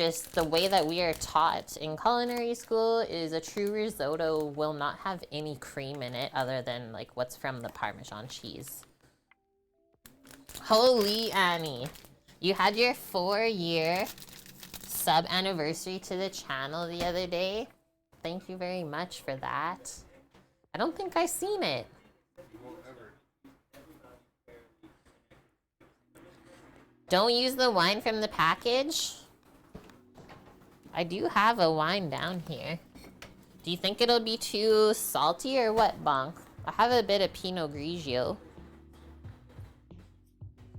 just the way that we are taught in culinary school is a true risotto will not have any cream in it other than like what's from the Parmesan cheese. Holy Annie, you had your 4-year sub anniversary to the channel the other day. Thank you very much for that. I don't think I seen it. Don't use the wine from the package. I do have a wine down here. Do you think it'll be too salty or what, Bonk? I have a bit of Pinot Grigio.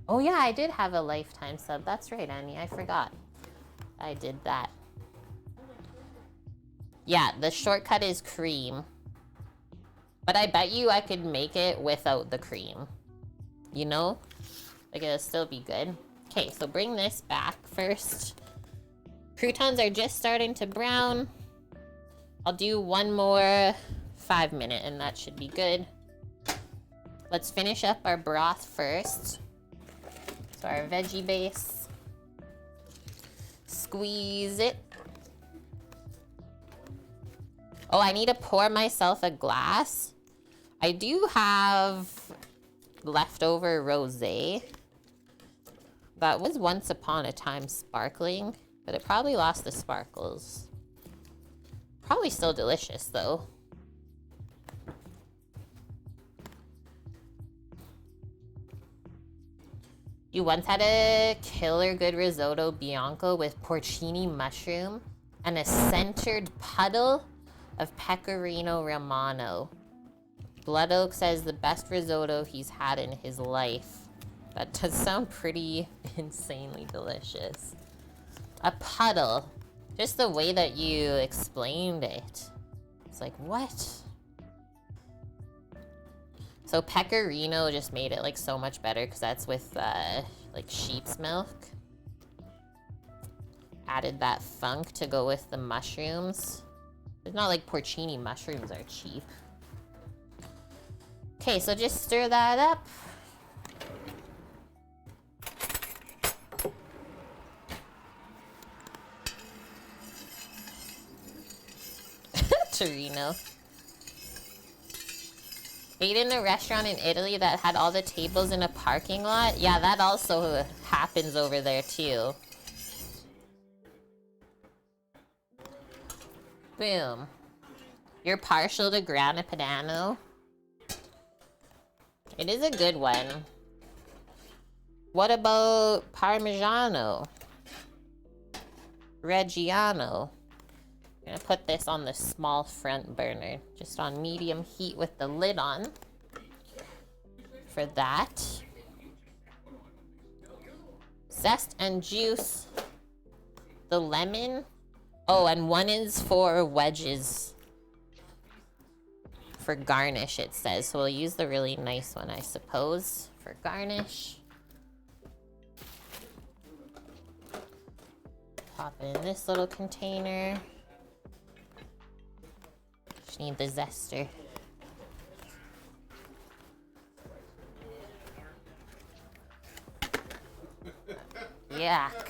Oh yeah, I did have a lifetime sub. That's right, Annie. I forgot. I did that. Yeah, the shortcut is cream. But I bet you I could make it without the cream. You know? Like, it'll still be good. Okay, so bring this back first. Croutons are just starting to brown. I'll do one more 5-minute and that should be good. Let's finish up our broth first. So our veggie base. Squeeze it. Oh, I need to pour myself a glass. I do have leftover rosé. That was once upon a time sparkling, but it probably lost the sparkles. Probably still delicious though. You once had a killer good risotto bianco with porcini mushroom and a centered puddle of pecorino romano. Blood Oak says the best risotto he's had in his life. That does sound pretty insanely delicious. A puddle. Just the way that you explained it. It's like, what? So pecorino just made it like so much better because that's with like sheep's milk. Added that funk to go with the mushrooms. It's not like porcini mushrooms are cheap. Okay, so just stir that up. Torino. Ate in a restaurant in Italy that had all the tables in a parking lot. Yeah, that also happens over there too. Boom. You're partial to Grana Padano. It is a good one. What about Parmigiano? Reggiano. I'm gonna put this on the small front burner, just on medium heat with the lid on. For that. Zest and juice. The lemon. Oh, and one is for wedges. For garnish, it says. So we'll use the really nice one, I suppose, for garnish. Pop it in this little container. Just need the zester. Yuck.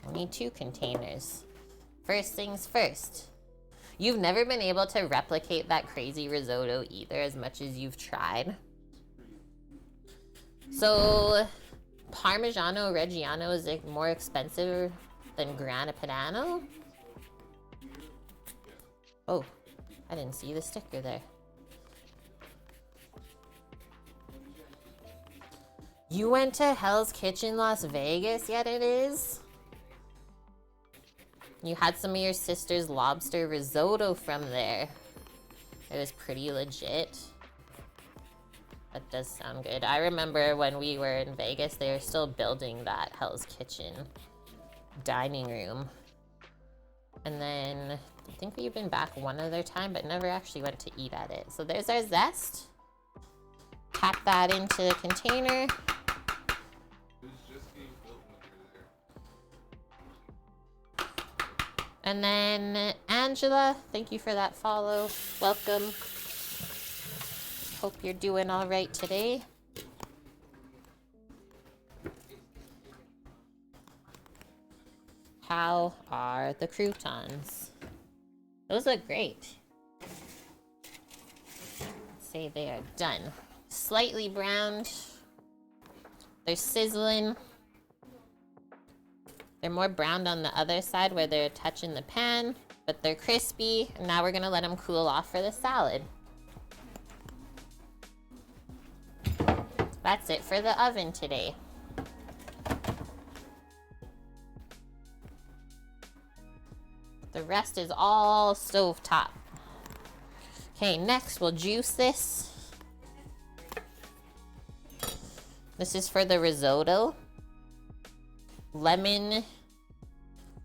We need 2 containers. First things first. You've never been able to replicate that crazy risotto either, as much as you've tried. So Parmigiano Reggiano is like more expensive than Grana Padano? Oh, I didn't see the sticker there. You went to Hell's Kitchen Las Vegas, yet it is? You had some of your sister's lobster risotto from there. It was pretty legit. That does sound good. I remember when we were in Vegas, they were still building that Hell's Kitchen dining room. And then I think we've been back one other time, but never actually went to eat at it. So there's our zest. Pack that into the container. And then Angela, thank you for that follow. Welcome. Hope you're doing all right today. How are the croutons? Those look great. Say they are done. Slightly browned. They're sizzling. They're more browned on the other side where they're touching the pan, but they're crispy. And now we're gonna let them cool off for the salad. That's it for the oven today. The rest is all stovetop. Okay, next we'll juice this. This is for the risotto. Lemon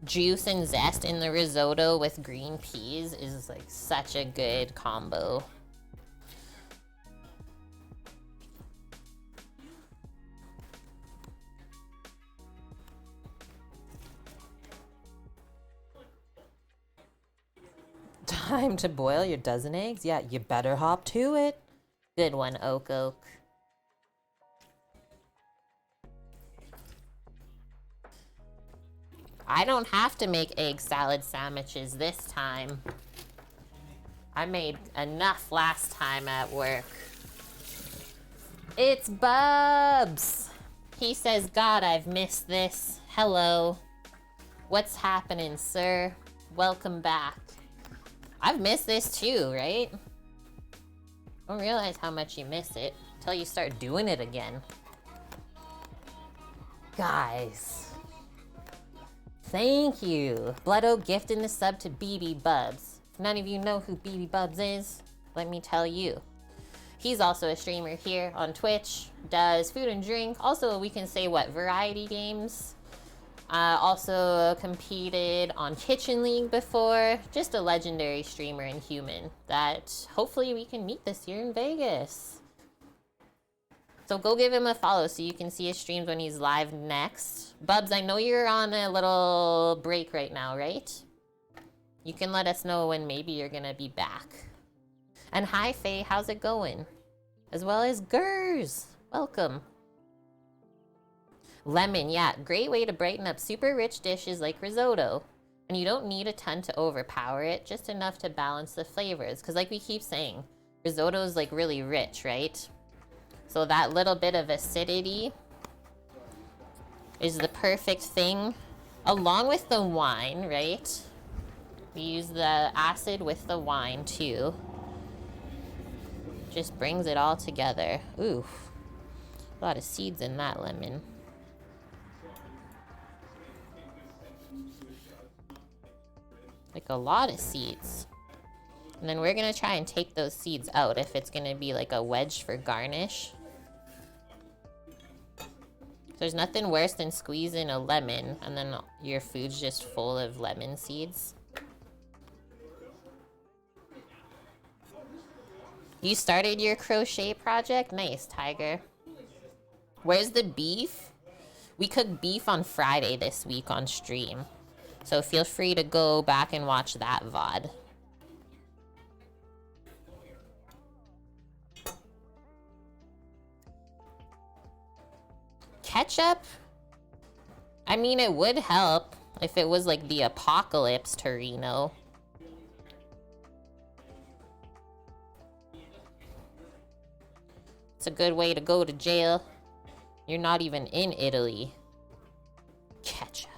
juice and zest in the risotto with green peas is like such a good combo. Time to boil your dozen eggs? Yeah, you better hop to it. Good one, Oak Oak. I don't have to make egg salad sandwiches this time. I made enough last time at work. It's Bubs. He says, God, I've missed this. Hello. What's happening, sir? Welcome back. I've missed this too, right? Don't realize how much you miss it until you start doing it again. Guys. Thank you. Bloodo gifting the sub to BB Bubs. If none of you know who BB Bubs is, let me tell you. He's also a streamer here on Twitch, does food and drink. Also, we can say what, variety games. Also competed on Kitchen League before. Just a legendary streamer and human that hopefully we can meet this year in Vegas. So go give him a follow so you can see his streams when he's live next. Bubs, I know you're on a little break right now, right? You can let us know when maybe you're gonna be back. And hi, Faye, how's it going? As well as Gers, welcome. Lemon, yeah, great way to brighten up super rich dishes like risotto. And you don't need a ton to overpower it, just enough to balance the flavors. Because like we keep saying, risotto is like really rich, right? So that little bit of acidity is the perfect thing. Along with the wine, right? We use the acid with the wine too. Just brings it all together. Ooh, a lot of seeds in that lemon. Like a lot of seeds. And then we're gonna try and take those seeds out if it's gonna be like a wedge for garnish. There's nothing worse than squeezing a lemon and then your food's just full of lemon seeds. You started your crochet project? Nice, Tiger. Where's the beef? We cooked beef on Friday this week on stream. So feel free to go back and watch that VOD. Ketchup? I mean, it would help if it was like the apocalypse, Torino. It's a good way to go to jail. You're not even in Italy. Ketchup.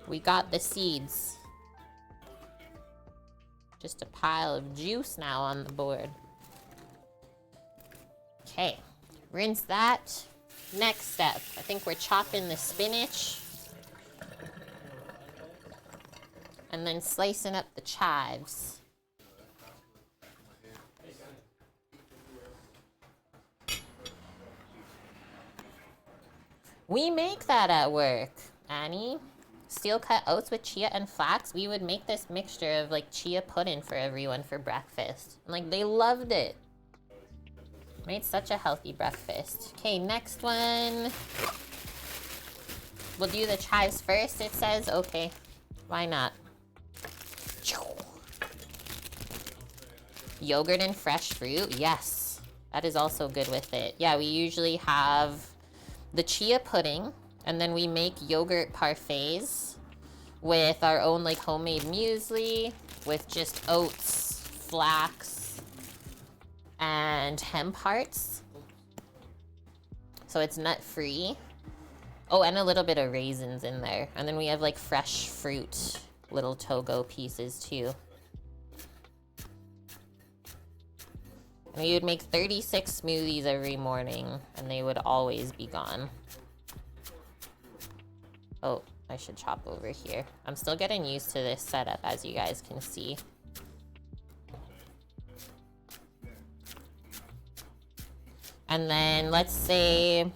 We got the seeds. Just a pile of juice now on the board. Okay, rinse that. Next step, I think we're chopping the spinach. And then slicing up the chives. We make that at work, Annie. Steel cut oats with chia and flax. We would make this mixture of like chia pudding for everyone for breakfast. And like they loved it. Made such a healthy breakfast. Okay, next one. We'll do the chives first, it says. Okay, why not? Yogurt and fresh fruit, yes. That is also good with it. Yeah, we usually have the chia pudding, and then we make yogurt parfaits with our own like homemade muesli, with just oats, flax, and hemp hearts. So it's nut free. Oh, and a little bit of raisins in there. And then we have like fresh fruit, little Togo pieces too. And we would make 36 smoothies every morning, and they would always be gone. Oh, I should chop over here. I'm still getting used to this setup, as you guys can see. And then let's say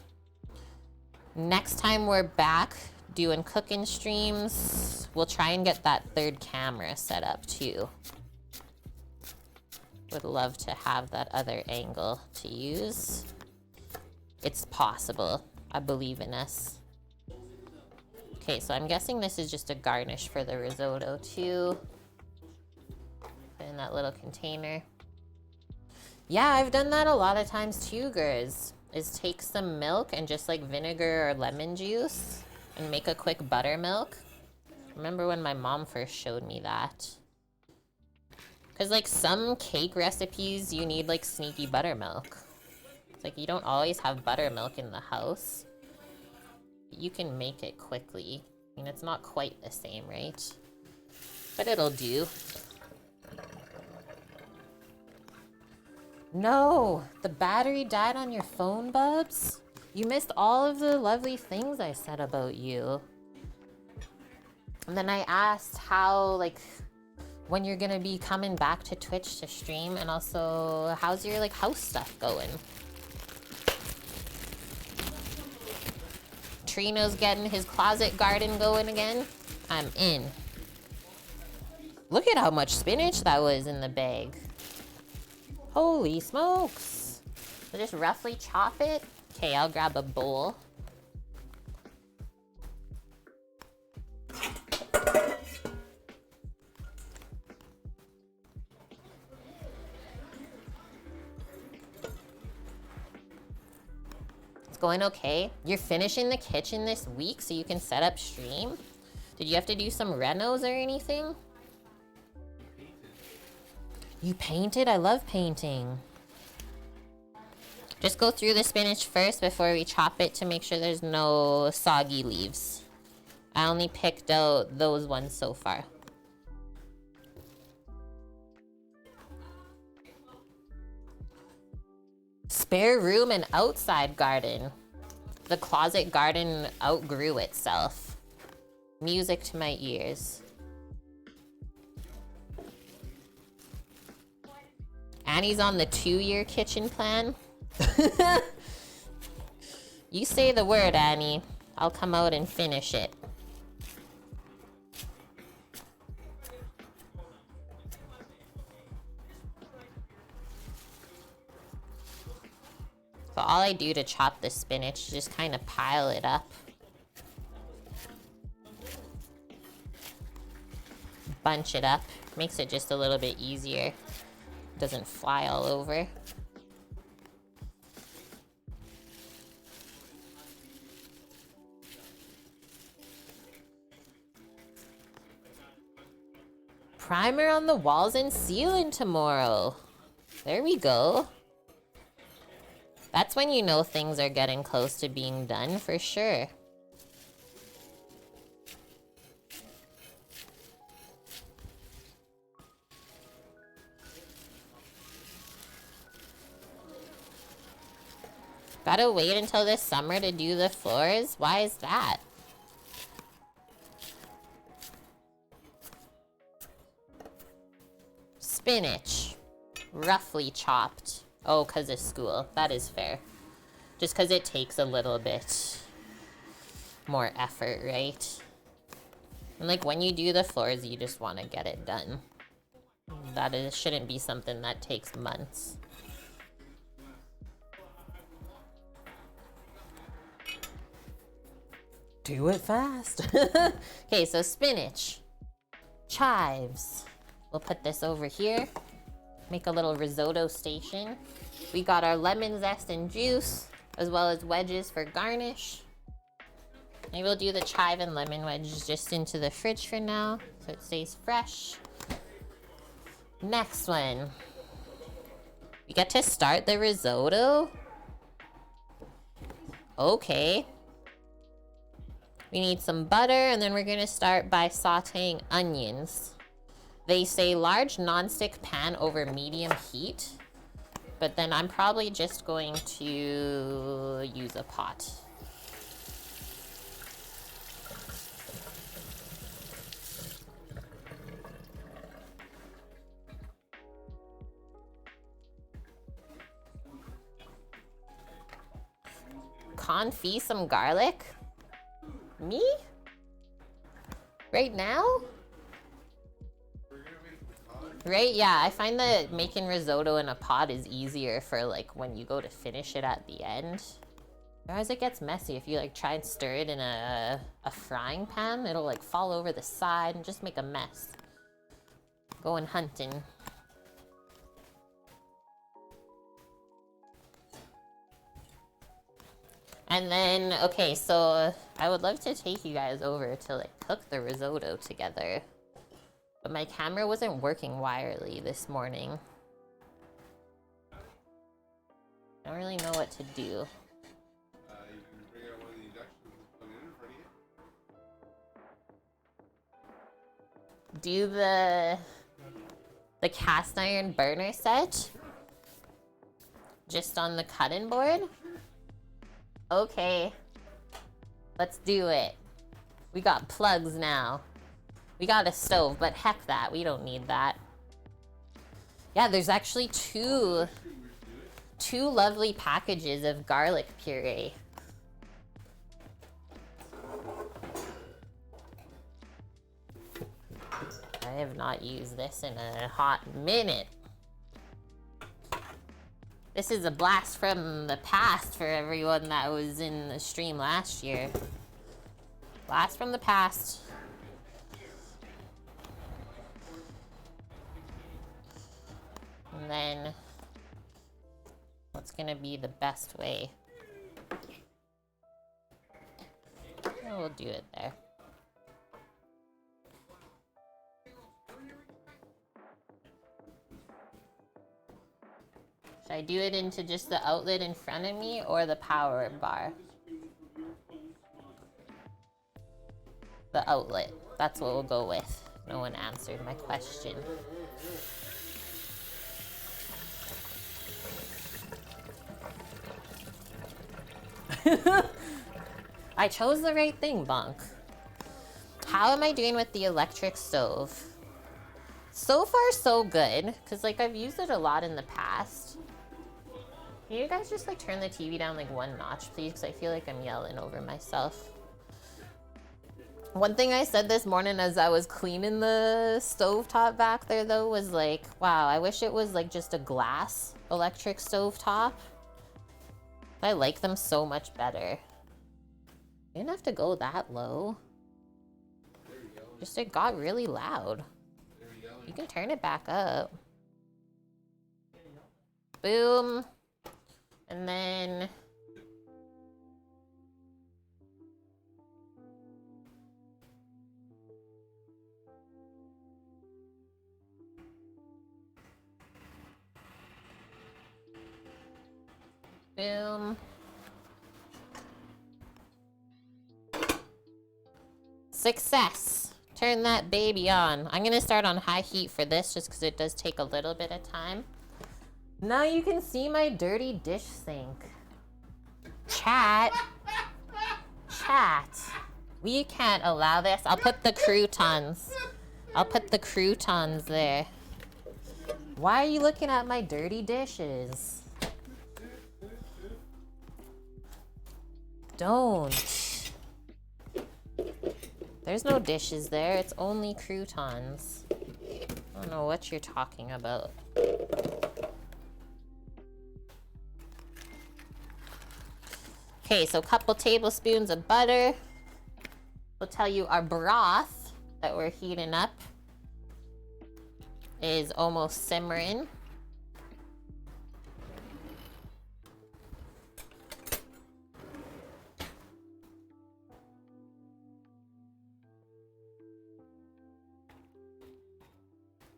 next time we're back doing cooking streams, we'll try and get that third camera set up too. Would love to have that other angle to use. It's possible. I believe in us. Okay, so I'm guessing this is just a garnish for the risotto too. Put in that little container. Yeah, I've done that a lot of times too, girls. Is take some milk and just like vinegar or lemon juice and make a quick buttermilk. Remember when my mom first showed me that? Because like some cake recipes, you need like sneaky buttermilk. It's like you don't always have buttermilk in the house. You can make it quickly. I mean, it's not quite the same, right? But it'll do. No, the battery died on your phone, Bubs. You missed all of the lovely things I said about you. And then I asked how, like, when you're gonna be coming back to Twitch to stream, and also how's your like house stuff going? Trino's getting his closet garden going again. I'm in. Look at how much spinach that was in the bag. Holy smokes. So just roughly chop it. Okay, I'll grab a bowl. Going okay? You're finishing the kitchen this week so you can set up stream? Did you have to do some renos or anything? You painted? I love painting. Just go through the spinach first before we chop it to make sure there's no soggy leaves. I only picked out those ones so far. Spare room and outside garden. The closet garden outgrew itself. Music to my ears. Annie's on the 2-year kitchen plan. You say the word, Annie. I'll come out and finish it. So all I do to chop the spinach is just kind of pile it up. Bunch it up. Makes it just a little bit easier. Doesn't fly all over. Primer on the walls and ceiling tomorrow. There we go. That's when you know things are getting close to being done, for sure. Gotta wait until this summer to do the floors? Why is that? Spinach. Roughly chopped. Oh, because of school. That is fair. Just because it takes a little bit more effort, right? And like when you do the floors, you just want to get it done. Shouldn't be something that takes months. Do it fast. Okay, so spinach, chives. We'll put this over here. Make a little risotto station. We got our lemon zest and juice, as well as wedges for garnish. Maybe we'll do the chive and lemon wedges just into the fridge for now, so it stays fresh. Next one. We get to start the risotto? Okay. We need some butter, and then we're gonna start by sauteing onions. They say large nonstick pan over medium heat, but then I'm probably just going to use a pot. Confit some garlic? Me? Right now? Right? Yeah, I find that making risotto in a pot is easier for like when you go to finish it at the end. Otherwise it gets messy. If you like try and stir it in a frying pan, it'll like fall over the side and just make a mess. Going hunting. And then, okay, so I would love to take you guys over to like cook the risotto together. But my camera wasn't working wirely this morning. I don't really know what to do. You can bring out one of the inductions and plug it in front of you. Do the cast iron burner set just on the cutting board? Okay, let's do it. We got plugs now. We got a stove, but heck that, we don't need that. Yeah, there's actually two lovely packages of garlic puree. I have not used this in a hot minute. This is a blast from the past for everyone that was in the stream last year. Blast from the past. And then, what's gonna be the best way? Oh, we'll do it there. Should I do it into just the outlet in front of me or the power bar? The outlet. That's what we'll go with. No one answered my question. I chose the right thing, Bonk. How am I doing with the electric stove? So far, so good. Because, like, I've used it a lot in the past. Can you guys just, like, turn the TV down, like, one notch, please? Because I feel like I'm yelling over myself. One thing I said this morning as I was cleaning the stovetop back there, though, was like, wow, I wish it was, like, just a glass electric stovetop. I like them so much better. You didn't have to go that low. Just it got really loud. You can turn it back up. Boom. And then... boom. Success. Turn that baby on. I'm gonna start on high heat for this just because it does take a little bit of time. Now you can see my dirty dish sink. Chat. Chat. We can't allow this. I'll put the croutons. I'll put the croutons there. Why are you looking at my dirty dishes? Don't. There's no dishes there. It's only croutons. I don't know what you're talking about. Okay, so a couple tablespoons of butter. will tell you our broth that we're heating up is almost simmering.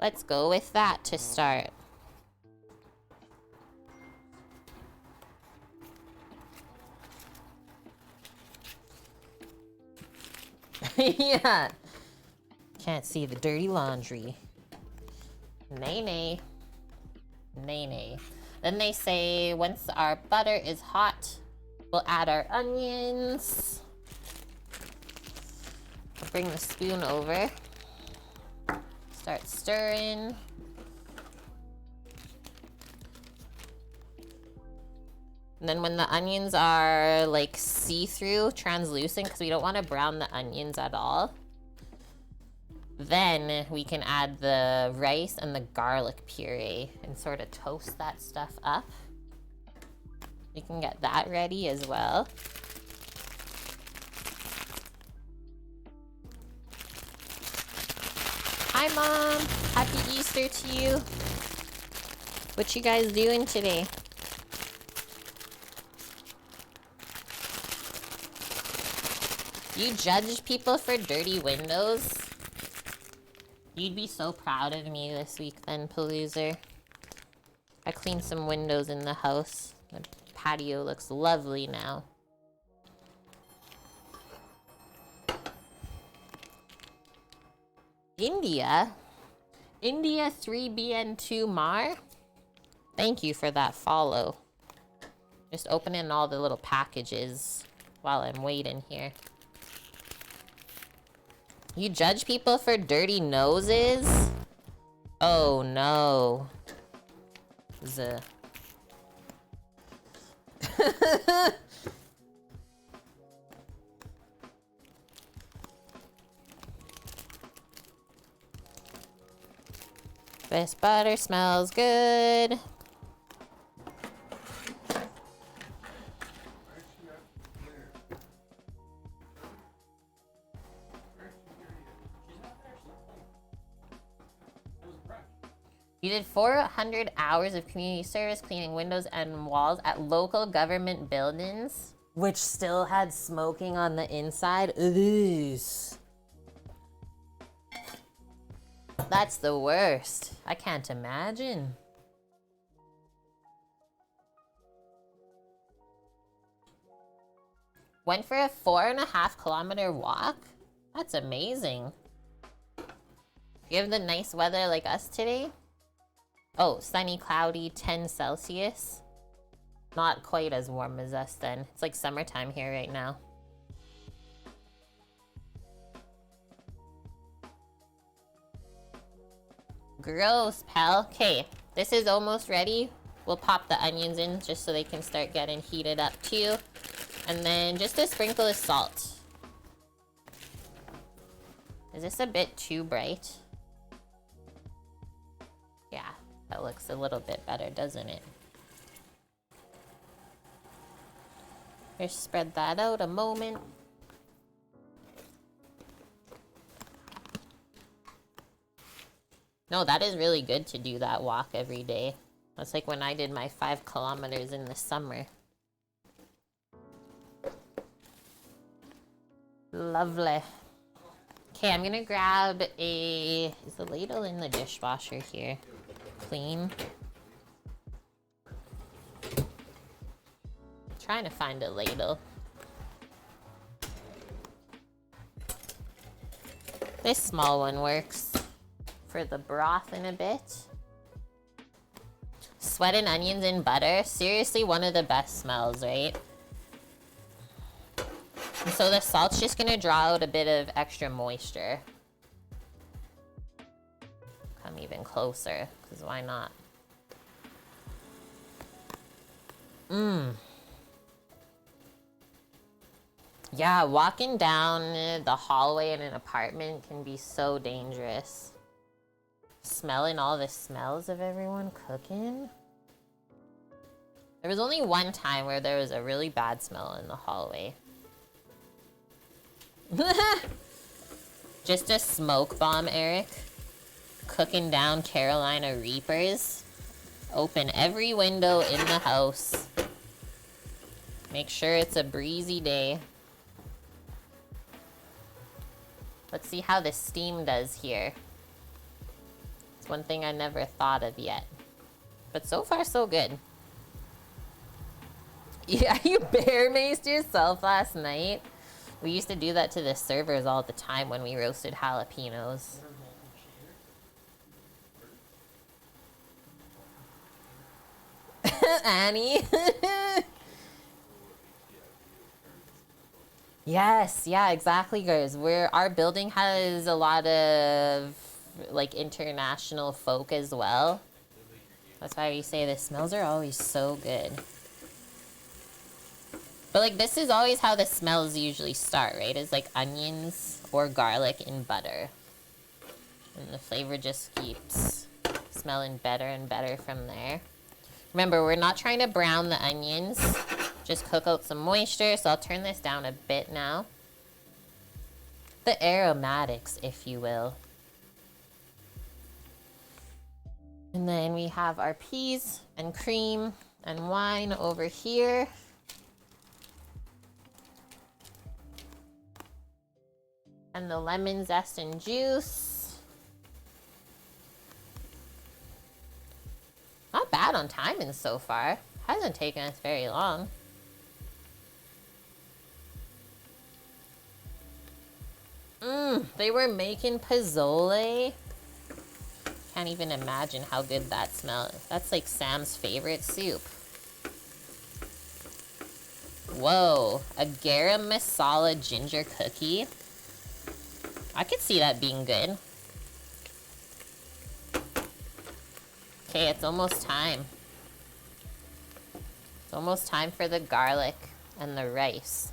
Let's go with that to start. Yeah. Can't see the dirty laundry. Nay, nay. Nay, nay. Then they say once our butter is hot, we'll add our onions. I'll bring the spoon over. Start stirring. And then when the onions are like see-through, translucent, because we don't want to brown the onions at all, then we can add the rice and the garlic puree and sort of toast that stuff up. You can get that ready as well. Hi, Mom. Happy Easter to you. What you guys doing today? You judge people for dirty windows? You'd be so proud of me this week then, Paloozer. I cleaned some windows in the house. The patio looks lovely now. India 3BN2 Mar. Thank you for that follow. Just opening all the little packages while I'm waiting here. You judge people for dirty noses? Oh no. This butter smells good. You did 400 hours of community service cleaning windows and walls at local government buildings, which still had smoking on the inside. Ugh. That's the worst. I can't imagine. Went for a 4.5-kilometer walk? That's amazing. You have the nice weather like us today? Oh, sunny, cloudy, 10 Celsius. Not quite as warm as us then. It's like summertime here right now. Gross, pal. Okay, this is almost ready. We'll pop the onions in just so they can start getting heated up too. And then just a sprinkle of salt. Is this a bit too bright? Yeah, that looks a little bit better, doesn't it? Just spread that out a moment. No, that is really good to do that walk every day. That's like when I did my 5 kilometers in the summer. Lovely. Okay, I'm gonna grab is the ladle in the dishwasher here? Clean. Trying to find a ladle. This small one works for the broth in a bit. Sweat and onions in butter. Seriously, one of the best smells, right? And so the salt's just gonna draw out a bit of extra moisture. Come even closer, because why not? Yeah, walking down the hallway in an apartment can be so dangerous. Smelling all the smells of everyone cooking. There was only one time where there was a really bad smell in the hallway. Just a smoke bomb, Eric. Cooking down Carolina Reapers. Open every window in the house. Make sure it's a breezy day. Let's see how the steam does here. It's one thing I never thought of yet. But so far, so good. Yeah, you bear maced yourself last night. We used to do that to the servers all the time when we roasted jalapenos. Annie. Yes, yeah, exactly, guys. Our building has a lot of like international folk as well. That's why we say the smells are always so good. But like this is always how the smells usually start, right? It's like onions or garlic and butter. And the flavor just keeps smelling better and better from there. Remember, we're not trying to brown the onions. Just cook out some moisture. So I'll turn this down a bit now. The aromatics, if you will. And then we have our peas and cream and wine over here. And the lemon zest and juice. Not bad on timing so far. Hasn't taken us very long. They were making pozole. Can't even imagine how good that smells. That's like Sam's favorite soup. Whoa, a garam masala ginger cookie. I could see that being good. Okay, it's almost time. It's almost time for the garlic and the rice.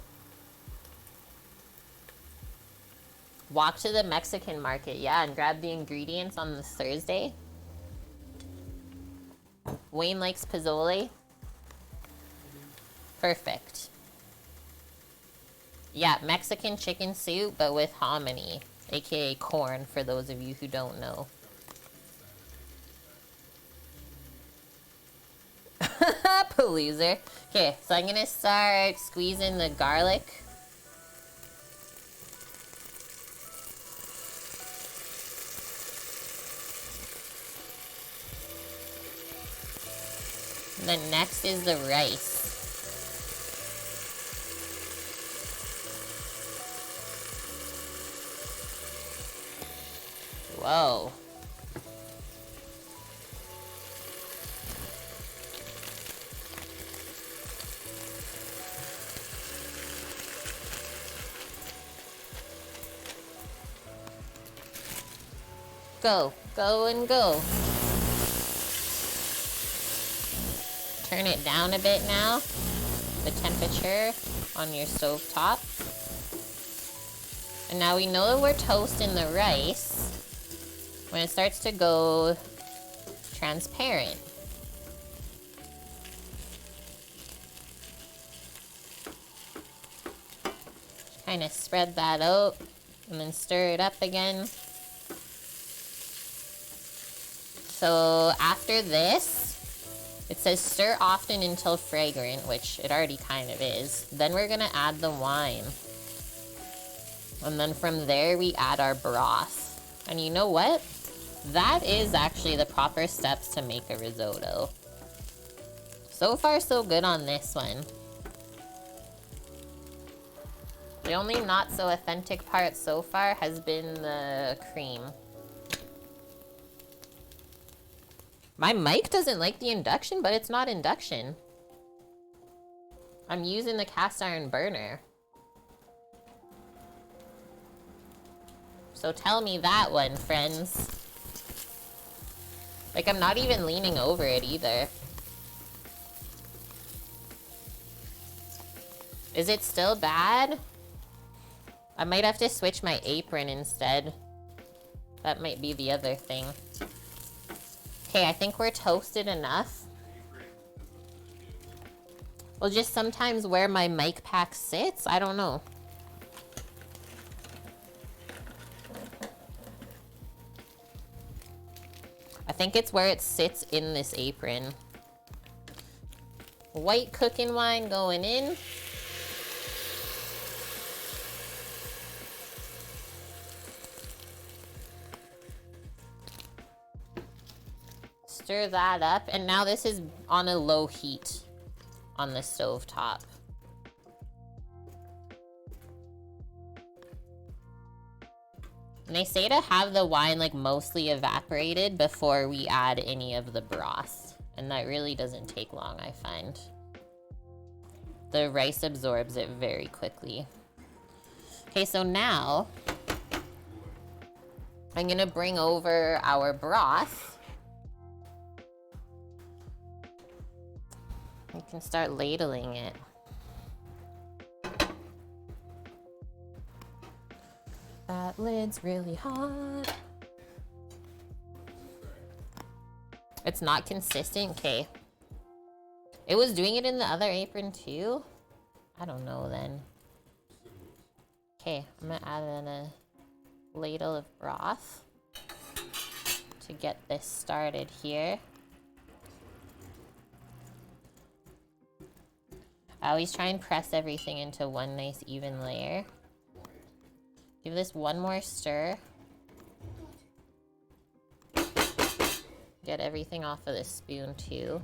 Walk to the Mexican market, yeah, and grab the ingredients on this Thursday. Wayne likes pozole. Perfect. Yeah, Mexican chicken soup, but with hominy, aka corn, for those of you who don't know. Loser. Okay, so I'm gonna start squeezing the garlic. And then next is the rice. Whoa. Go, go, and go. Turn it down a bit now, the temperature on your stove top. And now we know that we're toasting the rice when it starts to go transparent. Kind of spread that out and then stir it up again. So after this, it says stir often until fragrant, which it already kind of is. Then we're gonna add the wine. And then from there, we add our broth. And you know what? That is actually the proper steps to make a risotto. So far, so good on this one. The only not so authentic part so far has been the cream. My mic doesn't like the induction, but it's not induction. I'm using the cast iron burner. So tell me that one, friends. Like, I'm not even leaning over it either. Is it still bad? I might have to switch my apron instead. That might be the other thing. Okay, I think we're toasted enough. Well, just sometimes where my mic pack sits, I don't know. think it's where it sits in this apron. White cooking wine going in. Stir that up, and now this is on a low heat on the stove top. And they say to have the wine like mostly evaporated before we add any of the broth. And that really doesn't take long, I find. The rice absorbs it very quickly. Okay, so now I'm gonna bring over our broth. We can start ladling it. That lid's really hot. It's not consistent, okay. It was doing it in the other apron too? I don't know then. Okay, I'm gonna add in a ladle of broth to get this started here. I always try and press everything into one nice even layer. Give this one more stir. Get everything off of this spoon too.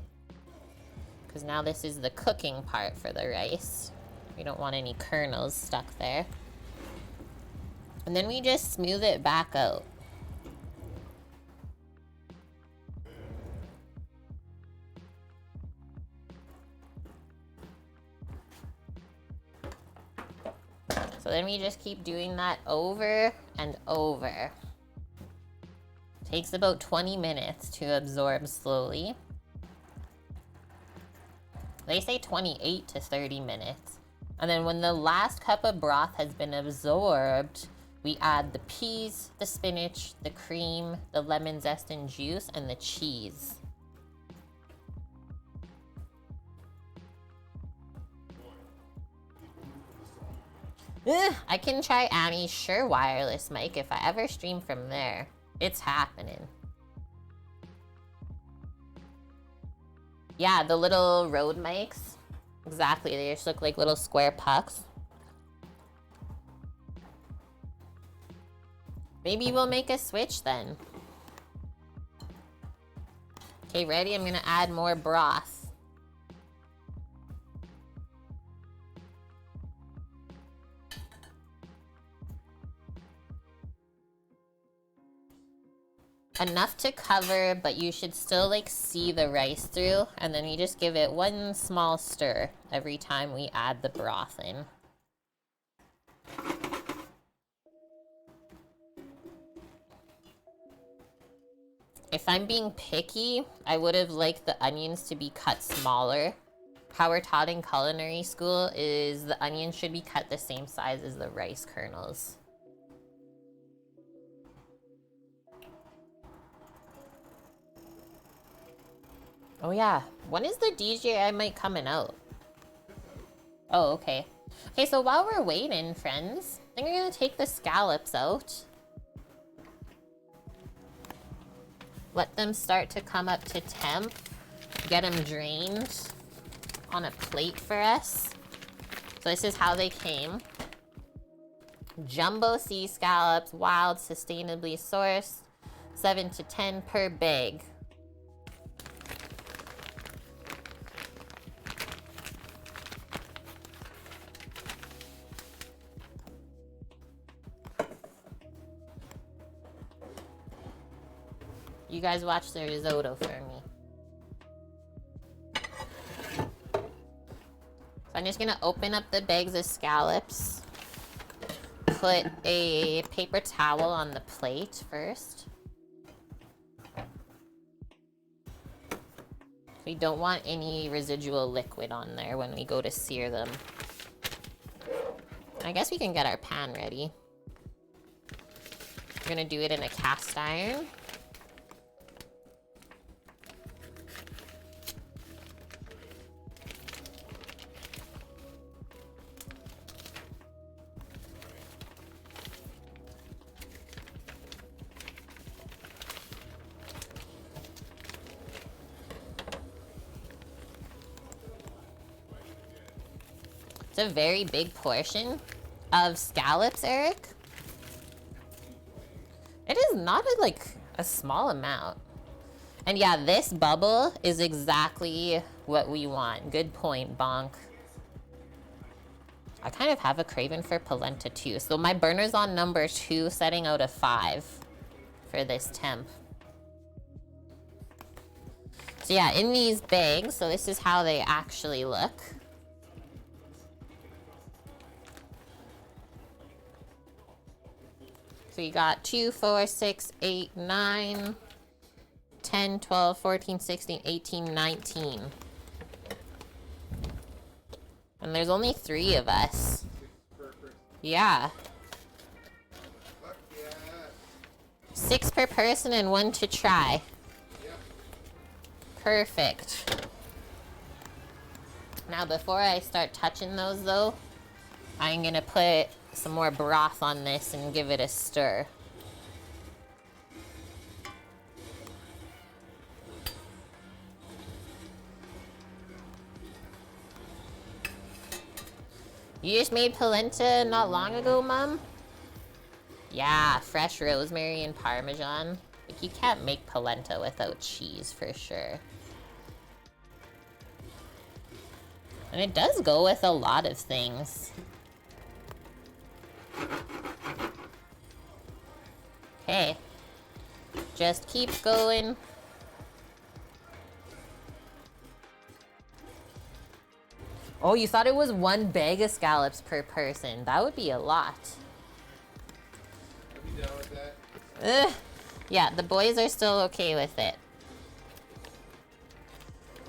Because now this is the cooking part for the rice. We don't want any kernels stuck there. And then we just smooth it back out. So then we just keep doing that over and over. Takes about 20 minutes to absorb slowly. They say 28 to 30 minutes. And then when the last cup of broth has been absorbed, we add the peas, the spinach, the cream, the lemon zest and juice, and the cheese. I can try Annie's Shure wireless mic if I ever stream from there. It's happening. Yeah, the little Rode mics. Exactly, they just look like little square pucks. Maybe we'll make a switch then. Okay, ready? I'm gonna add more broth. Enough to cover, but you should still like see the rice through, and then you just give it one small stir every time we add the broth in. If I'm being picky, I would have liked the onions to be cut smaller. How we're taught in culinary school is the onions should be cut the same size as the rice kernels. Oh yeah, when is the DJI mic coming out? Oh, okay. Okay, so while we're waiting, friends, I think we're gonna take the scallops out. Let them start to come up to temp. Get them drained on a plate for us. So this is how they came. Jumbo sea scallops, wild, sustainably sourced, 7 to 10 per bag. You guys watch the risotto for me. So I'm just gonna open up the bags of scallops. Put a paper towel on the plate first. We don't want any residual liquid on there when we go to sear them. I guess we can get our pan ready. We're gonna do it in a cast iron. It's a very big portion of scallops, Eric. It is not a small amount. And yeah, this bubble is exactly what we want. Good point, Bonk. I kind of have a craving for polenta too. So my burner's on number 2, setting out a 5 for this temp. So yeah, in these bags, so this is how they actually look. So you got 2, 4, 6, 8, 9, 10, 12, 14, 16, 18, 19. And there's only 3 of us. Yeah. 6 per person and 1 to try. Perfect. Now before I start touching those though, I'm gonna put some more broth on this and give it a stir. You just made polenta not long ago, Mom? Yeah, fresh rosemary and Parmesan. Like, you can't make polenta without cheese for sure. And it does go with a lot of things. Okay. Just keep going. Oh, you thought it was 1 bag of scallops per person. That would be a lot. Are you down with that? Ugh. Yeah, the boys are still okay with it.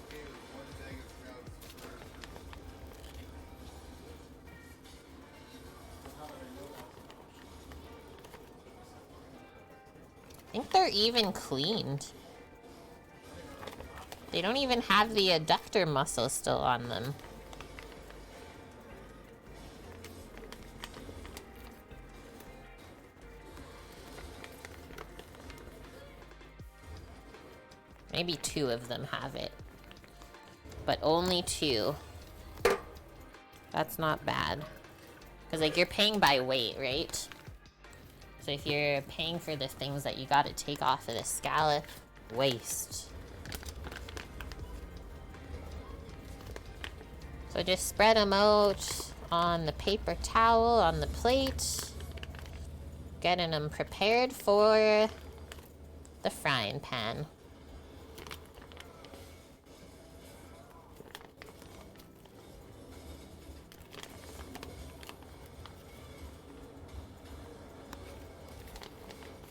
Okay with 1 bag of scallops per person. I think they're even cleaned. They don't even have the adductor muscle still on them. Maybe 2 of them have it. But only 2. That's not bad. Because, like, you're paying by weight, right? So if you're paying for the things that you gotta take off of the scallop, waste. So just spread them out on the paper towel, on the plate. Getting them prepared for the frying pan.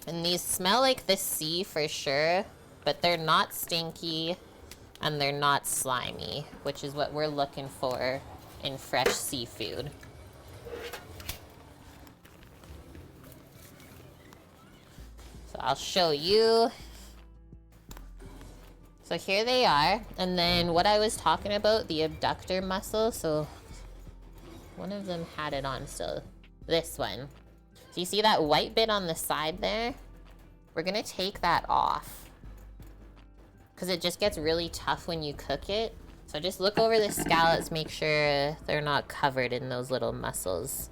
And these smell like the sea for sure, but they're not stinky and they're not slimy, which is what we're looking for in fresh seafood. So I'll show you. So here they are. And then what I was talking about, the abductor muscle. So one of them had it on still. This one. So you see that white bit on the side there? We're gonna take that off. Because it just gets really tough when you cook it. So just look over the scallops, make sure they're not covered in those little muscles.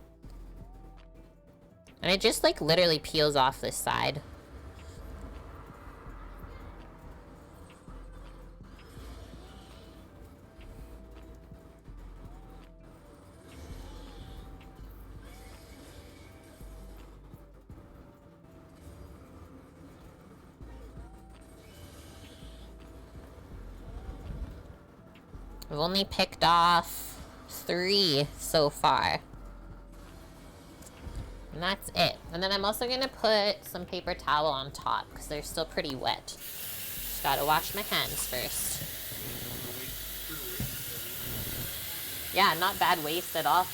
And it just like literally peels off this side. We've only picked off 3 so far. And that's it. And then I'm also gonna put some paper towel on top because they're still pretty wet. Just gotta wash my hands first. Yeah, not bad waste at all.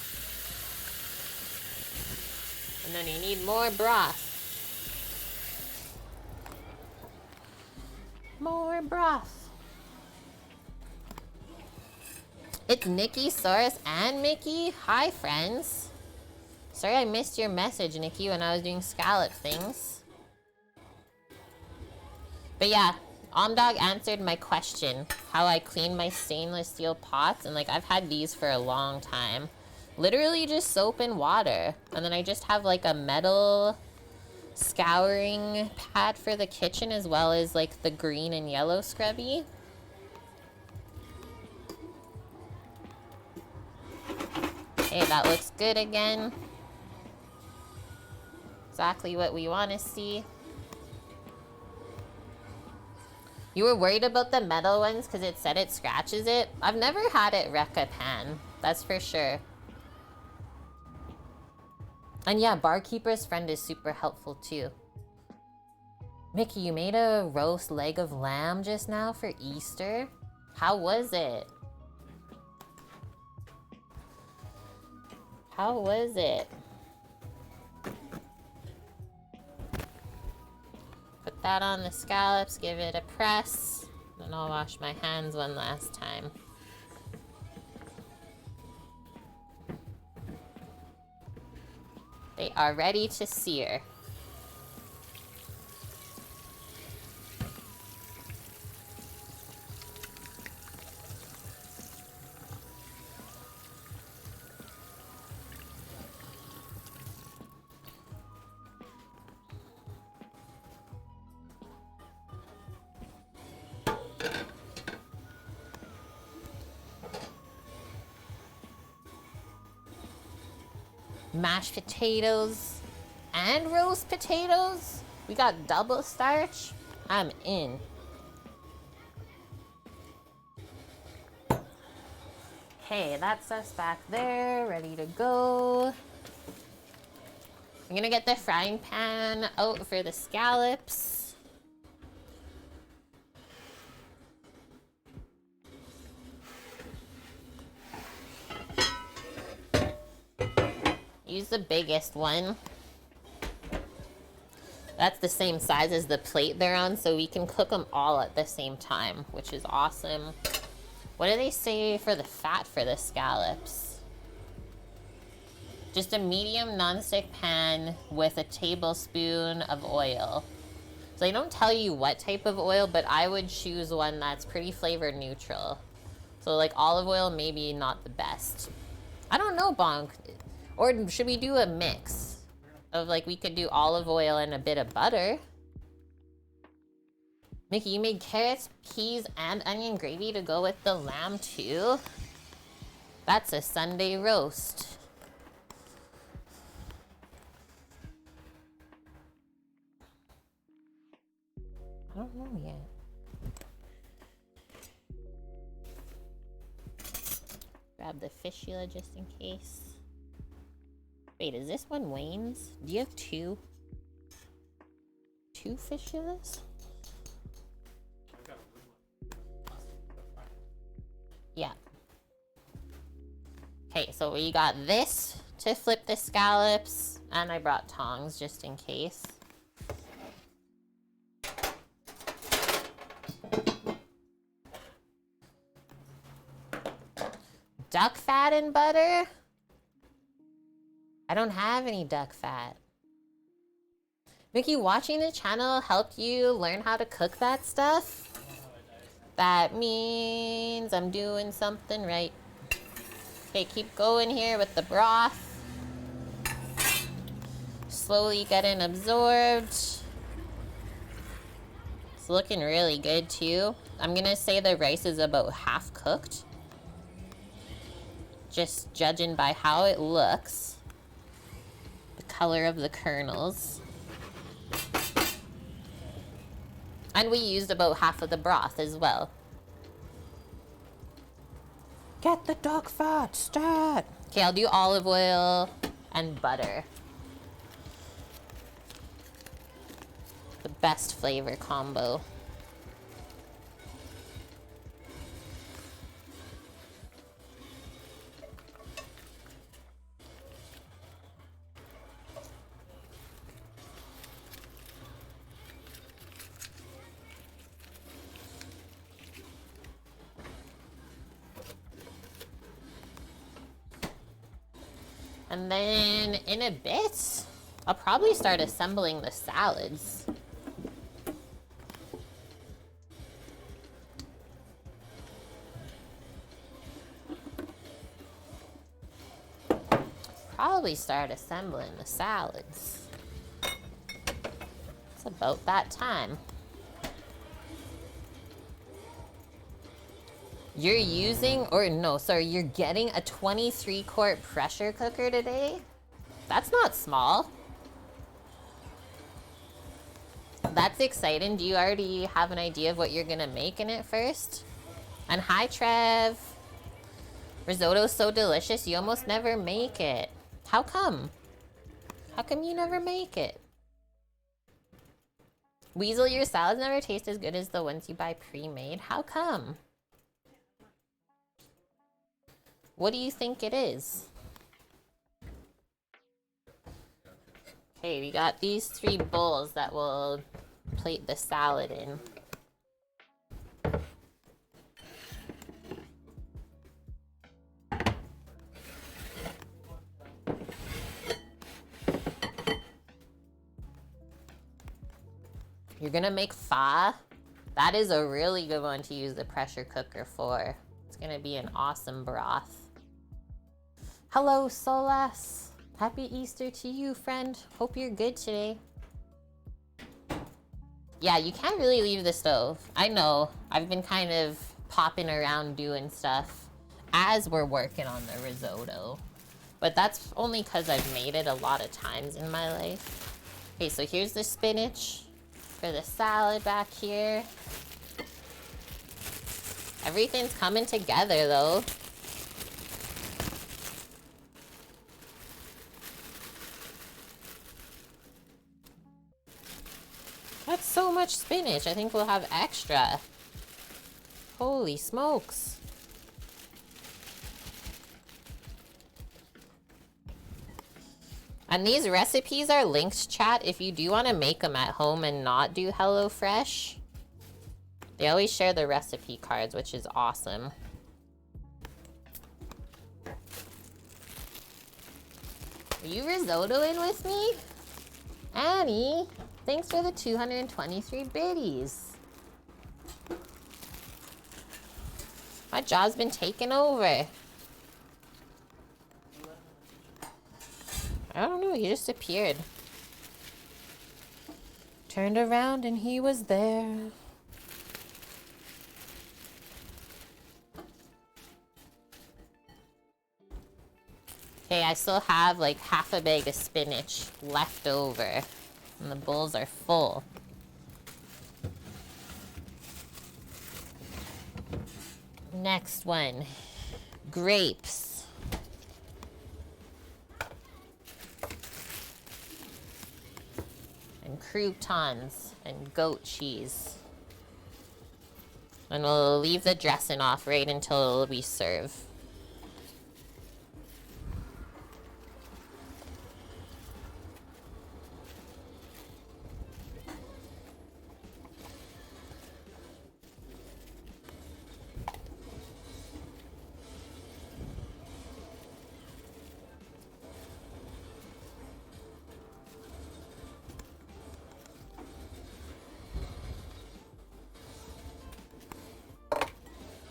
And then you need more broth. More broth. It's Nikki, Saurus, and Mickey. Hi, friends. Sorry I missed your message, Nikki, when I was doing scallop things. But yeah, Omdog answered my question, how I clean my stainless steel pots. And like, I've had these for a long time. Literally just soap and water. And then I just have like a metal scouring pad for the kitchen as well as like the green and yellow scrubby. Okay, that looks good again. Exactly what we want to see. You were worried about the metal ones because it said it scratches it. I've never had it wreck a pan, that's for sure. And yeah, Barkeeper's Friend is super helpful too. Mickey, you made a roast leg of lamb just now for Easter? How was it? How was it? Put that on the scallops, give it a press, then I'll wash my hands one last time. They are ready to sear. Mashed potatoes and roast potatoes. We got double starch. I'm in. Okay, that's us back there, ready to go. I'm gonna get the frying pan out for the scallops. Use the biggest one. That's the same size as the plate they're on, so we can cook them all at the same time, which is awesome. What do they say for the fat for the scallops? Just a medium nonstick pan with a tablespoon of oil. So they don't tell you what type of oil, but I would choose one that's pretty flavor neutral. So like olive oil, maybe not the best. I don't know, Bonk. Or should we do a mix of like, we could do olive oil and a bit of butter. Mickey, you made carrots, peas, and onion gravy to go with the lamb too? That's a Sunday roast. I don't know yet. Grab the fistula just in case. Wait, is this one Wayne's? Do you have two? Two fistulas? Yeah. Okay, so we got this to flip the scallops, and I brought tongs just in case. Duck fat and butter? I don't have any duck fat. Mickey, watching the channel helped you learn how to cook that stuff? That means I'm doing something right. Okay, keep going here with the broth. Slowly getting absorbed. It's looking really good too. I'm gonna say the rice is about half cooked. Just judging by how it looks. The color of the kernels. And we used about half of the broth as well. Get the duck fat, stat! Okay, I'll do olive oil and butter. The best flavor combo. And then in a bit, I'll probably start assembling the salads. probably start assembling the salads. It's about that time. You're using, or no, sorry, you're getting a 23-quart pressure cooker today? That's not small. That's exciting. Do you already have an idea of what you're gonna make in it first? And hi, Trev. Risotto's so delicious, you almost never make it. How come? How come you never make it? Weasel, your salads never taste as good as the ones you buy pre-made. How come? What do you think it is? Okay, we got these 3 bowls that we'll plate the salad in. You're gonna make pho? That is a really good one to use the pressure cooker for. It's gonna be an awesome broth. Hello, Solas. Happy Easter to you, friend. Hope you're good today. Yeah, you can't really leave the stove. I know. I've been kind of popping around doing stuff as we're working on the risotto. But that's only because I've made it a lot of times in my life. Okay, so here's the spinach for the salad back here. Everything's coming together, though. That's so much spinach. I think we'll have extra. Holy smokes. And these recipes are linked, chat, if you do want to make them at home and not do HelloFresh. They always share the recipe cards, which is awesome. Are you risottoing with me? Annie, thanks for the 223 biddies. My job's been taken over. I don't know, he just appeared. Turned around and he was there. Okay, I still have like half a bag of spinach left over. And the bowls are full. Next one. Grapes. And croutons and goat cheese. And we'll leave the dressing off right until we serve.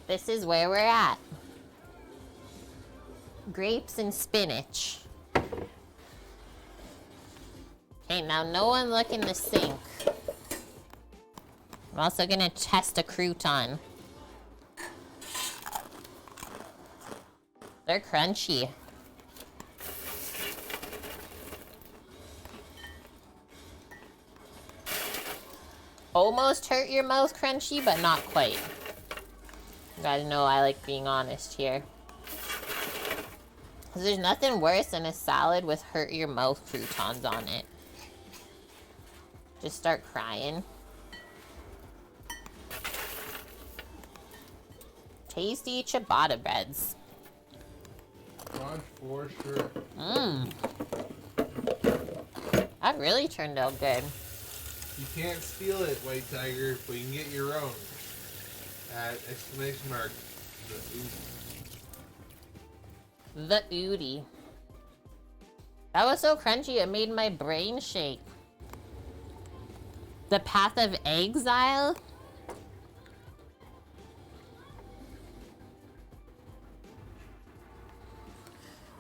This is where we're at. Grapes and spinach. Okay, now no one look in the sink. I'm also gonna test a crouton. They're crunchy. Almost hurt your mouth crunchy, but not quite. You gotta know I like being honest here. 'Cause there's nothing worse than a salad with hurt your mouth croutons on it. Just start crying. Tasty ciabatta breads. God, for sure. Mmm. That really turned out good. You can't steal it, White Tiger, but you can get your own. At exclamation mark. The Oodie. That was so crunchy, it made my brain shake. The Path of Exile?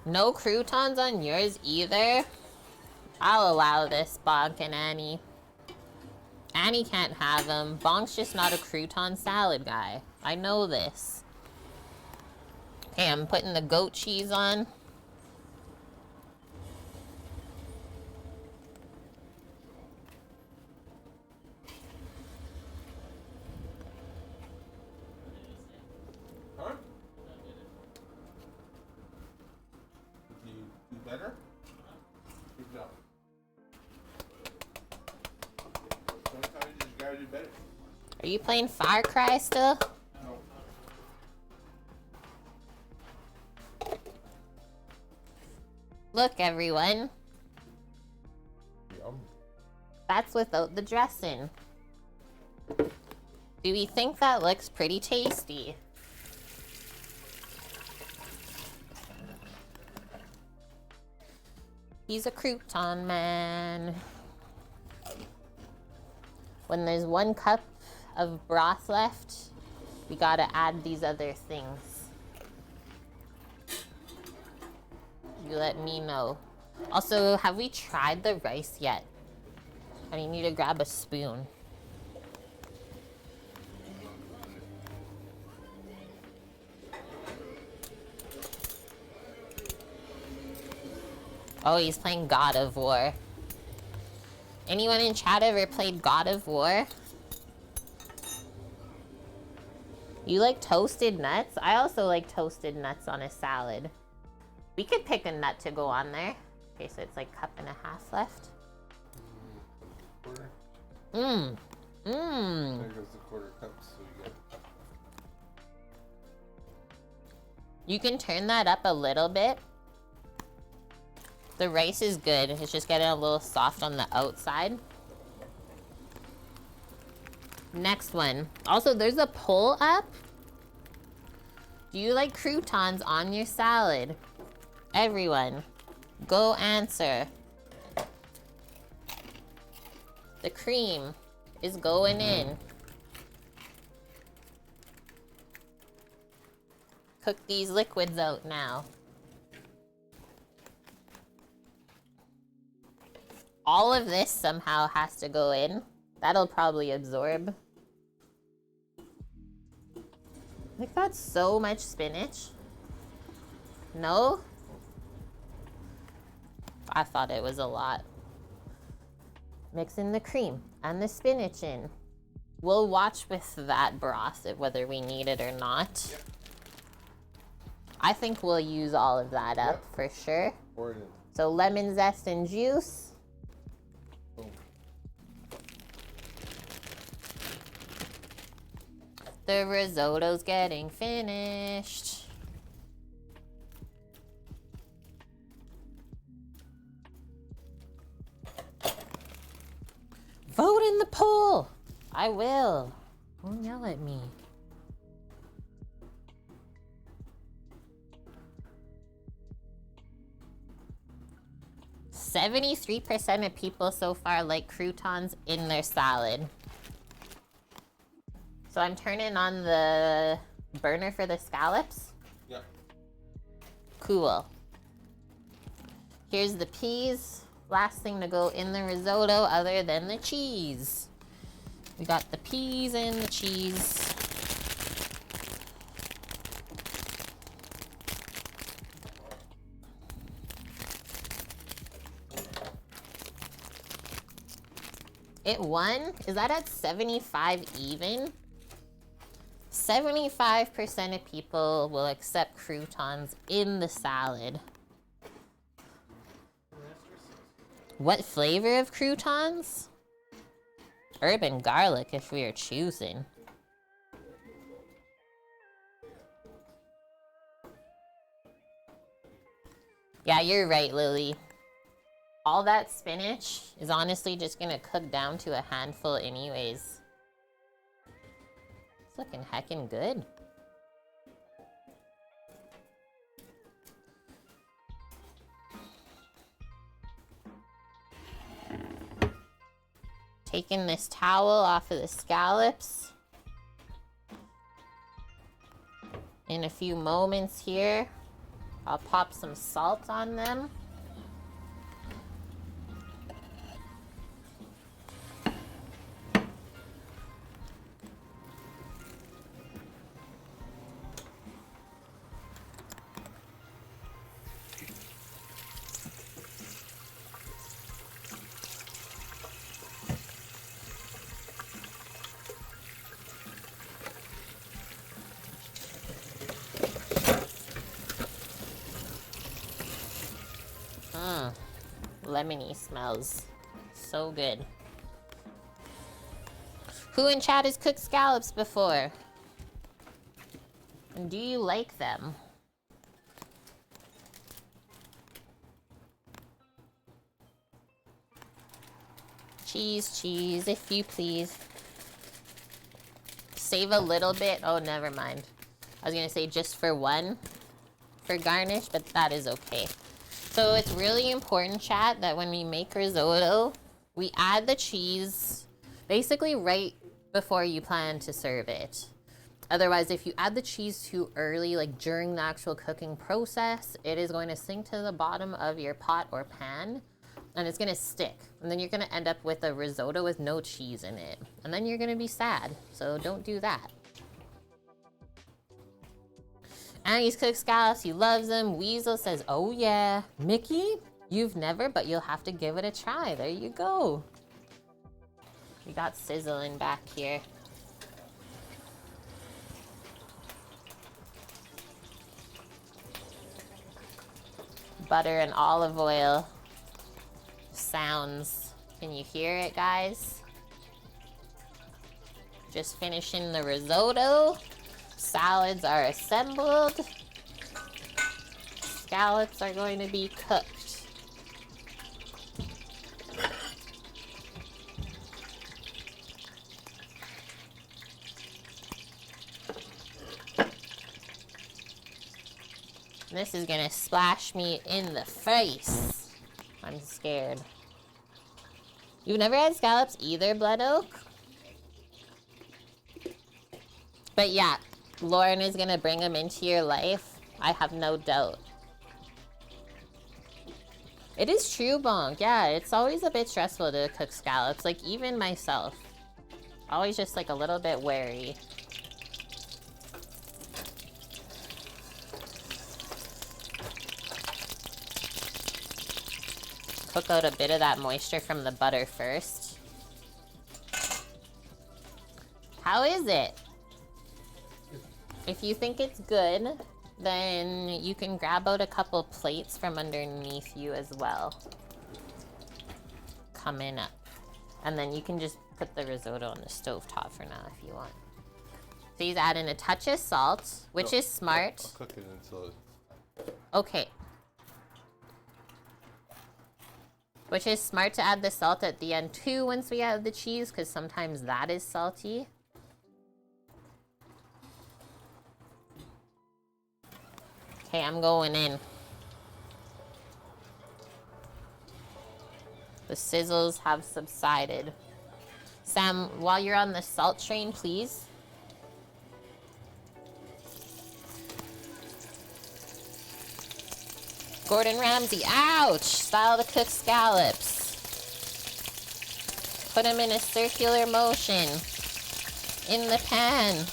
No croutons on yours either? I'll allow this, Bonk and Annie. Annie can't have them. Bonk's just not a crouton salad guy. I know this. Okay, I'm putting the goat cheese on. Huh? Did you do better? Good job. Sometimes you just gotta do better. Are you playing Far Cry still? No. Look, everyone. Yum. That's without the dressing. Do we think that looks pretty tasty? He's a crouton man. When there's 1 cup of broth left, we gotta add these other things. You let me know. Also, have we tried the rice yet? I need to grab a spoon. Oh, he's playing God of War. Anyone in chat ever played God of War? You like toasted nuts? I also like toasted nuts on a salad. We could pick a nut to go on there. Okay, so it's like 1.5 cups left. Quarter. Mmm. There Mmm. goes the quarter cup, so you got. You can turn that up a little bit. The rice is good. It's just getting a little soft on the outside. Next one. Also, there's a poll up. Do you like croutons on your salad? Everyone, go answer. The cream is going in. Cook these liquids out now. All of this somehow has to go in. That'll probably absorb. Like, that's so much spinach. No? I thought it was a lot. Mix in the cream and the spinach in. We'll watch with that broth whether we need it or not. Yep. I think we'll use all of that up for sure. Pour it in. So lemon zest and juice. Boom. The risotto's getting finished. Vote in the poll. I will. Don't yell at me. "73% of people so far like croutons in their salad." So I'm turning on the burner for the scallops. Yep. Cool. Here's the peas. Last thing to go in the risotto other than the cheese. We got the peas and the cheese. It won? Is that at 75 even? 75% of people will accept croutons in the salad. What flavor of croutons? Herb and garlic if we are choosing. Yeah, you're right, Lily. All that spinach is honestly just gonna cook down to a handful anyways. It's looking heckin' good. Taking this towel off of the scallops. In a few moments here, I'll pop some salt on them. Lemony smells so good. Who in chat has cooked scallops before? And do you like them? Cheese, cheese, if you please. Save a little bit. Oh, never mind. I was gonna say just for one for garnish, but that is okay. So it's really important, chat, that when we make risotto, we add the cheese basically right before you plan to serve it. Otherwise, if you add the cheese too early, like during the actual cooking process, it is going to sink to the bottom of your pot or pan, and it's going to stick. And then you're going to end up with a risotto with no cheese in it. And then you're going to be sad. So don't do that. Annie's cooked scallops, he loves them. Weasel says, oh yeah. Mickey, you've never, but you'll have to give it a try. There you go. We got sizzling back here. Butter and olive oil sounds. Can you hear it, guys? Just finishing the risotto. Salads are assembled. Scallops are going to be cooked. This is gonna splash me in the face. I'm scared. You've never had scallops either, Blood Oak? But yeah, Lauren is gonna bring them into your life. I have no doubt. It is true, Bonk. Yeah, it's always a bit stressful to cook scallops. Like, even myself. Always just, like, a little bit wary. Cook out a bit of that moisture from the butter first. How is it? If you think it's good, then you can grab out a couple plates from underneath you as well. Coming up. And then you can just put the risotto on the stovetop for now if you want. So he's adding a touch of salt, which is smart. I'll cook it until... Okay. Which is smart to add the salt at the end too once we add the cheese, because sometimes that is salty. Okay, I'm going in. The sizzles have subsided. Sam, while you're on the salt train, please. Gordon Ramsay, ouch! Style to cook scallops. Put them in a circular motion. In the pan.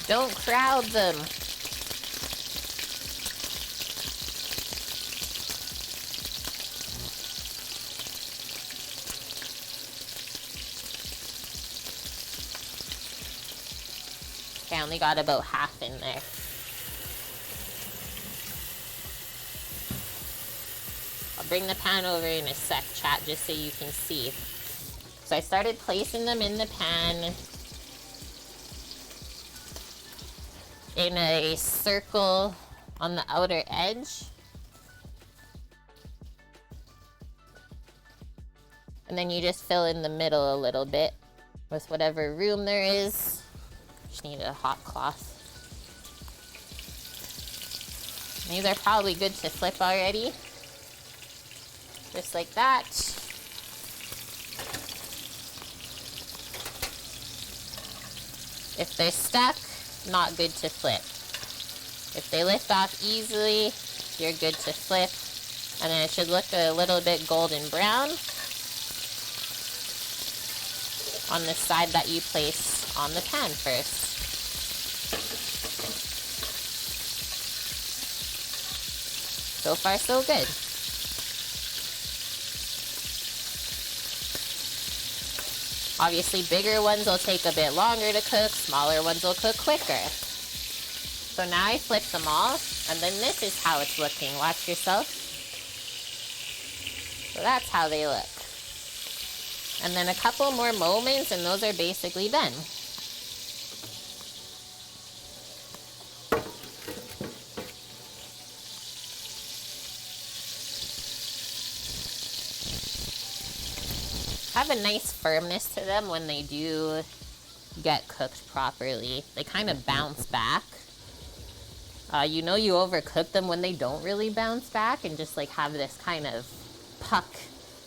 Don't crowd them. Okay, I only got about half in there. I'll bring the pan over in a sec, chat, just so you can see. So I started placing them in the pan in a circle on the outer edge. And then you just fill in the middle a little bit with whatever room there is. Just need a hot cloth. These are probably good to flip already. Just like that. If they're stuck, not good to flip. If they lift off easily, you're good to flip. And then it should look a little bit golden brown on the side that you place on the pan first. So far, so good. Obviously, bigger ones will take a bit longer to cook, smaller ones will cook quicker. So now I flip them all, and then this is how it's looking. Watch yourself. So that's how they look. And then a couple more moments, and those are basically done. Have a nice firmness to them when they do get cooked properly. They kind of bounce back. You know you overcook them when they don't really bounce back and just like have this kind of puck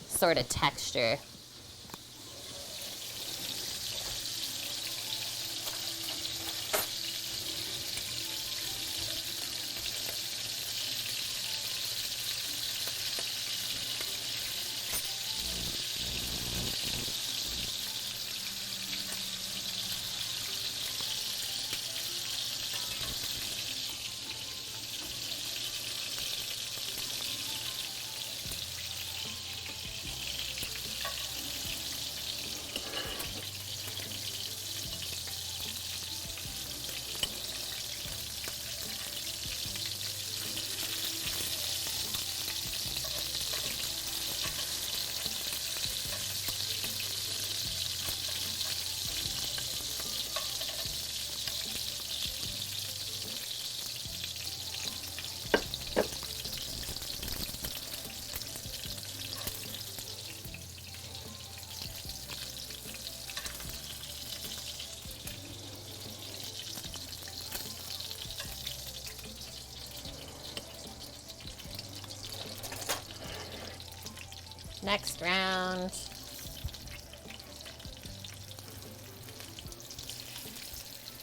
sort of texture. Next round.